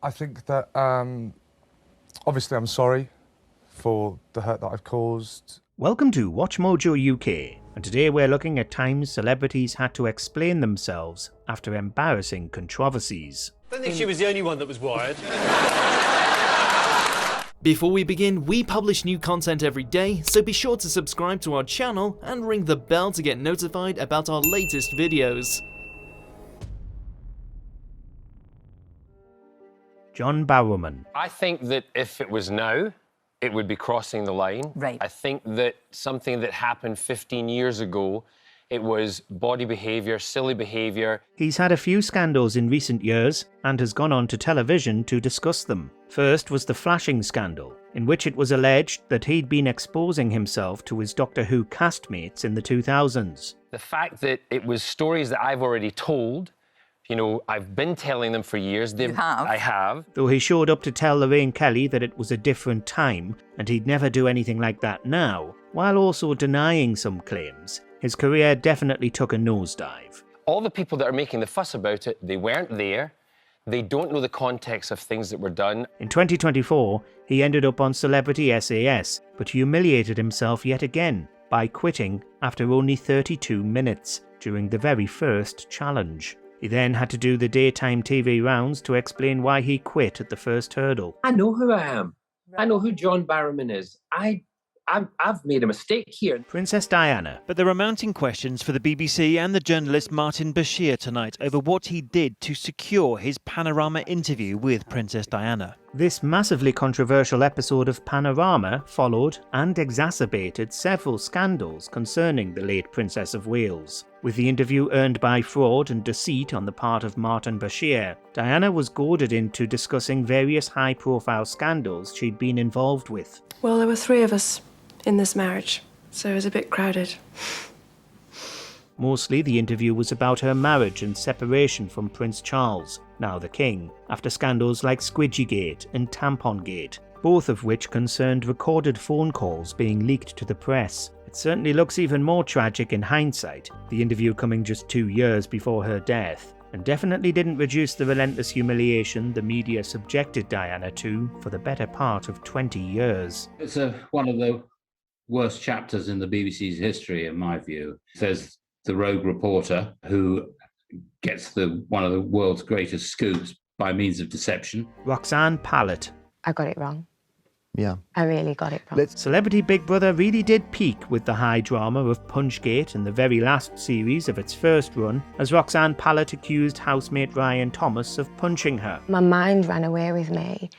I think that, obviously I'm sorry for the hurt that I've caused. Welcome to WatchMojoUK, and today we're looking at times celebrities had to explain themselves after embarrassing controversies. I don't think she was the only one that was wired. Before we begin, we publish new content every day, so be sure to subscribe to our channel and ring the bell to get notified about our latest videos. John Barrowman. I think that if it was now, it would be crossing the line. Right. I think that something that happened 15 years ago, it was body behaviour, silly behaviour. He's had a few scandals in recent years and has gone on to television to discuss them. First was the flashing scandal, in which it was alleged that he'd been exposing himself to his Doctor Who castmates in the 2000s. The fact that it was stories that I've already told, you know, I've been telling them for years. You have? I have. Though he showed up to tell Lorraine Kelly that it was a different time and he'd never do anything like that now, while also denying some claims, his career definitely took a nosedive. All the people that are making the fuss about it, they weren't there. They don't know the context of things that were done. In 2024, he ended up on Celebrity SAS, but humiliated himself yet again by quitting after only 32 minutes during the very first challenge. He then had to do the daytime TV rounds to explain why he quit at the first hurdle. I know who I am. I know who John Barrowman is. I've made a mistake here. Princess Diana. But there are mounting questions for the BBC and the journalist Martin Bashir tonight over what he did to secure his Panorama interview with Princess Diana. This massively controversial episode of Panorama followed and exacerbated several scandals concerning the late Princess of Wales. With the interview earned by fraud and deceit on the part of Martin Bashir, Diana was goaded into discussing various high-profile scandals she'd been involved with. Well, there were 3 of us in this marriage, so it was a bit crowded. Mostly the interview was about her marriage and separation from Prince Charles, now the King, after scandals like Squidgygate and Tampongate, both of which concerned recorded phone calls being leaked to the press. It certainly looks even more tragic in hindsight, the interview coming just 2 years before her death, and definitely didn't reduce the relentless humiliation the media subjected Diana to for the better part of 20 years. It's one of the worst chapters in the BBC's history, in my view. There's the rogue reporter who gets one of the world's greatest scoops by means of deception. Roxanne Pallett. I got it wrong. Yeah. I really got it wrong. Celebrity Big Brother really did peak with the high drama of Punchgate in the very last series of its first run, as Roxanne Pallett accused housemate Ryan Thomas of punching her. My mind ran away with me.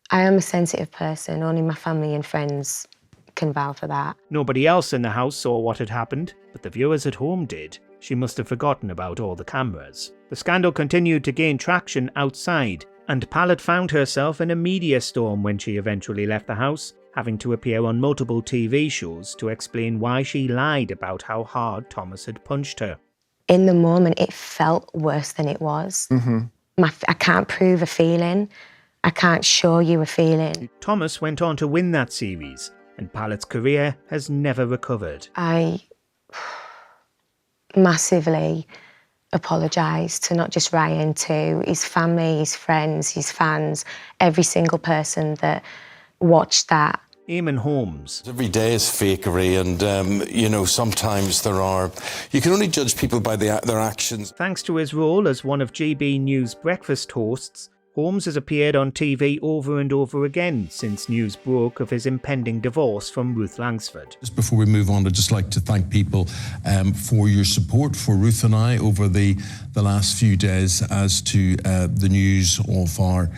I am a sensitive person, only my family and friends can vouch for that. Nobody else in the house saw what had happened, but the viewers at home did. She must have forgotten about all the cameras. The scandal continued to gain traction outside, and Pallett found herself in a media storm when she eventually left the house, having to appear on multiple TV shows to explain why she lied about how hard Thomas had punched her. In the moment, it felt worse than it was. I can't prove a feeling. I can't show you a feeling. Thomas went on to win that series, and Pallett's career has never recovered. I massively apologise to not just Ryan, to his family, his friends, his fans, every single person that watched that. Eamon Holmes. Every day is fakery, and you know, sometimes you can only judge people by their actions. Thanks to his role as one of GB News' breakfast hosts, Holmes has appeared on TV over and over again since news broke of his impending divorce from Ruth Langsford. Just before we move on, I'd just like to thank people for your support for Ruth and I over the last few days as to the news of our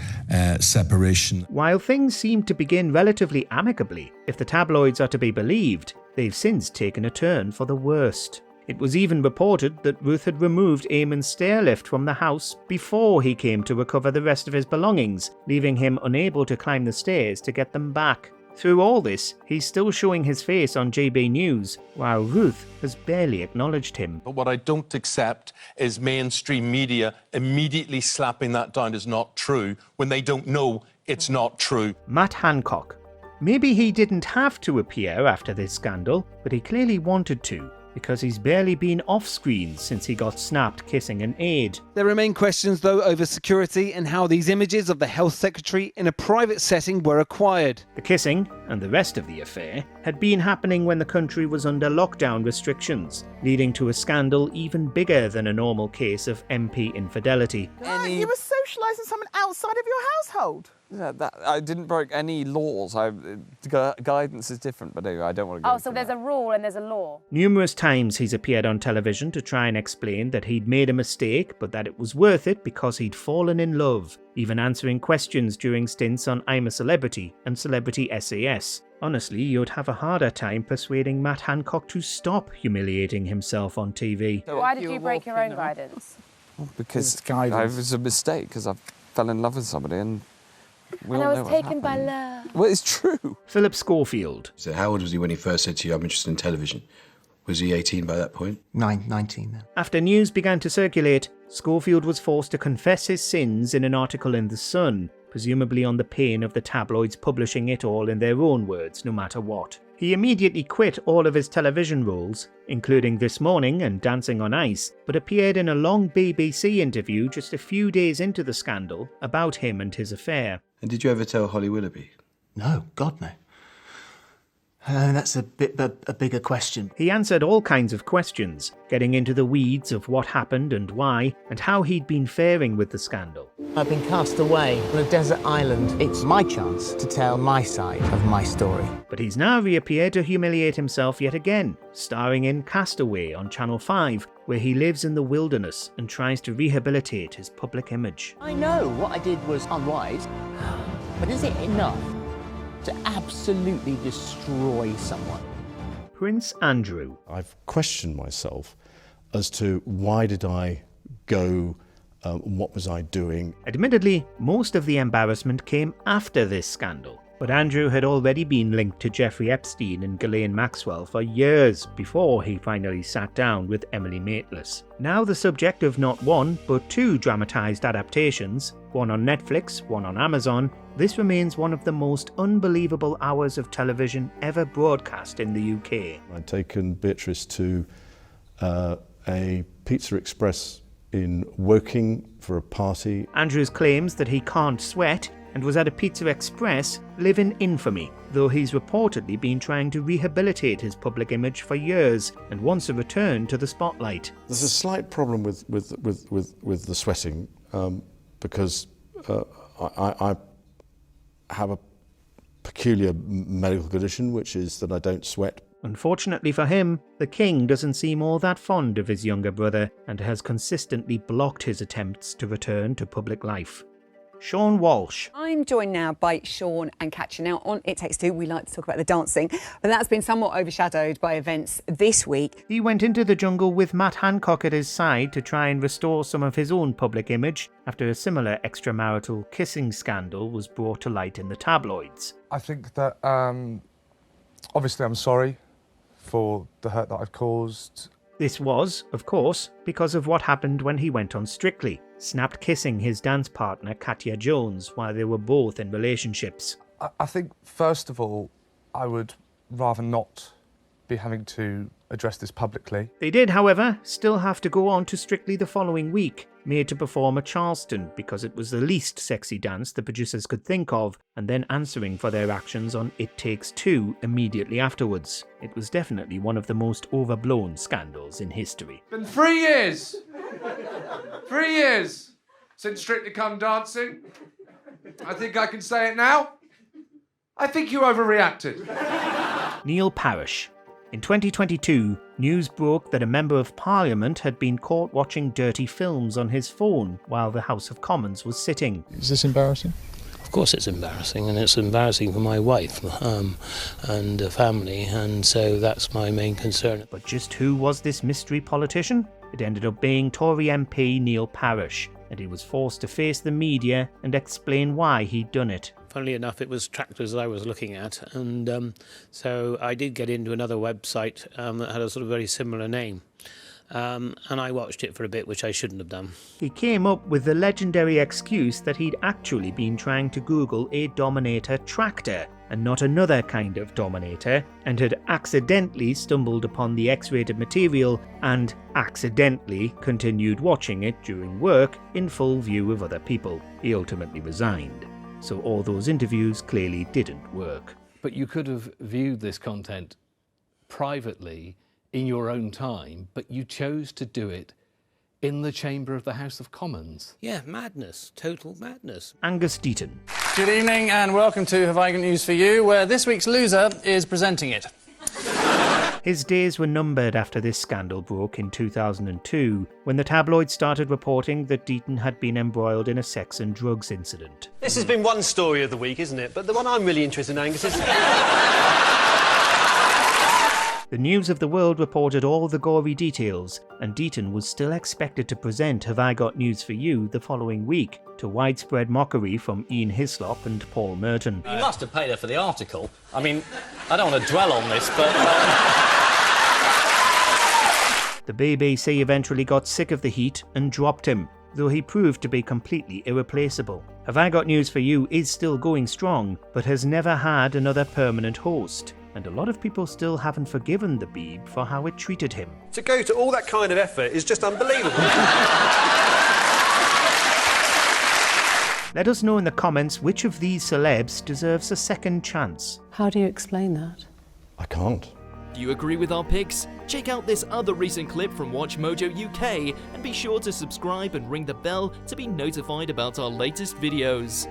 separation. While things seem to begin relatively amicably, if the tabloids are to be believed, they've since taken a turn for the worst. It was even reported that Ruth had removed Eamon's stairlift from the house before he came to recover the rest of his belongings, leaving him unable to climb the stairs to get them back. Through all this, he's still showing his face on GB News, while Ruth has barely acknowledged him. But what I don't accept is mainstream media immediately slapping that down as not true when they don't know it's not true. Matt Hancock. Maybe he didn't have to appear after this scandal, but he clearly wanted to. because he's barely been off-screen since he got snapped kissing an aide. There remain questions, though, over security and how these images of the health secretary in a private setting were acquired. The kissing, and the rest of the affair, had been happening when the country was under lockdown restrictions, leading to a scandal even bigger than a normal case of MP infidelity. You were socialising someone outside of your household? Yeah, I didn't break any laws. Guidance is different, but anyway, I don't want to go so there's a rule and there's a law. Numerous times he's appeared on television to try and explain that he'd made a mistake, but that it was worth it because he'd fallen in love, even answering questions during stints on I'm a Celebrity and Celebrity SAS. Honestly, you'd have a harder time persuading Matt Hancock to stop humiliating himself on TV. Why did you break your own guidance? Well, because it was a mistake, because I fell in love with somebody and we all I know was what taken by happened. love. Well, it's true. Phillip Schofield. So how old was he when he first said to you, I'm interested in television? Was he 18 by that point? 19 then. After news began to circulate, Schofield was forced to confess his sins in an article in The Sun, presumably on the pain of the tabloids publishing it all in their own words, no matter what. He immediately quit all of his television roles, including This Morning and Dancing on Ice, but appeared in a long BBC interview just a few days into the scandal about him and his affair. And did you ever tell Holly Willoughby? No, God no. That's a bigger question. He answered all kinds of questions, getting into the weeds of what happened and why, and how he'd been faring with the scandal. I've been cast away on a desert island. It's my chance to tell my side of my story. But he's now reappeared to humiliate himself yet again, starring in Castaway on Channel 5, where he lives in the wilderness and tries to rehabilitate his public image. I know what I did was unwise, but is it enough to absolutely destroy someone? Prince Andrew. I've questioned myself as to why did I go, what was I doing? Admittedly, most of the embarrassment came after this scandal, but Andrew had already been linked to Jeffrey Epstein and Ghislaine Maxwell for years before he finally sat down with Emily Maitlis. Now the subject of not one, but two dramatised adaptations, one on Netflix, one on Amazon, this remains one of the most unbelievable hours of television ever broadcast in the UK. I'd taken Beatrice to a Pizza Express in Woking for a party. Andrews claims that he can't sweat and was at a Pizza Express live in infamy, though he's reportedly been trying to rehabilitate his public image for years and wants a return to the spotlight. There's a slight problem with the sweating because I have a peculiar medical condition, which is that I don't sweat. Unfortunately for him, the King doesn't seem all that fond of his younger brother and has consistently blocked his attempts to return to public life. Seann Walsh. I'm joined now by Seann and Katya. Now, on It Takes Two, we like to talk about the dancing, but that's been somewhat overshadowed by events this week. He went into the jungle with Matt Hancock at his side to try and restore some of his own public image after a similar extramarital kissing scandal was brought to light in the tabloids. I think that, obviously I'm sorry for the hurt that I've caused. This was, of course, because of what happened when he went on Strictly, snapped kissing his dance partner Katya Jones while they were both in relationships. I think, first of all, I would rather not be having to address this publicly. They did, however, still have to go on to Strictly the following week, made to perform at Charleston because it was the least sexy dance the producers could think of, and then answering for their actions on It Takes Two immediately afterwards. It was definitely one of the most overblown scandals in history. Been 3 years! 3 years since Strictly Come Dancing. I think I can say it now. I think you overreacted. Neil Parish. In 2022, news broke that a Member of Parliament had been caught watching dirty films on his phone while the House of Commons was sitting. Is this embarrassing? Of course it's embarrassing, and it's embarrassing for my wife and the family, and so that's my main concern. But just who was this mystery politician? It ended up being Tory MP Neil Parish, and he was forced to face the media and explain why he'd done it. Funnily enough, it was tractors I was looking at, and so I did get into another website that had a sort of very similar name. and I watched it for a bit, which I shouldn't have done. He came up with the legendary excuse that he'd actually been trying to Google a Dominator tractor and not another kind of Dominator, and had accidentally stumbled upon the X-rated material and accidentally continued watching it during work in full view of other people. He ultimately resigned. So all those interviews clearly didn't work. But you could have viewed this content privately in your own time, but you chose to do it in the chamber of the House of Commons. Yeah, madness. Total madness. Angus Deaton. Good evening and welcome to Have I Got News For You, where this week's loser is presenting it. His days were numbered after this scandal broke in 2002, when the tabloids started reporting that Deaton had been embroiled in a sex and drugs incident. This has been one story of the week, isn't it? But the one I'm really interested in, Angus, is... The News of the World reported all the gory details, and Deaton was still expected to present Have I Got News For You the following week, to widespread mockery from Ian Hislop and Paul Merton. You must have paid her for the article. I mean, I don't want to dwell on this, but... The BBC eventually got sick of the heat and dropped him, though he proved to be completely irreplaceable. Have I Got News For You is still going strong, but has never had another permanent host, and a lot of people still haven't forgiven the Beeb for how it treated him. To go to all that kind of effort is just unbelievable. Let us know in the comments which of these celebs deserves a second chance. How do you explain that? I can't. Do you agree with our picks? Check out this other recent clip from WatchMojoUK and be sure to subscribe and ring the bell to be notified about our latest videos.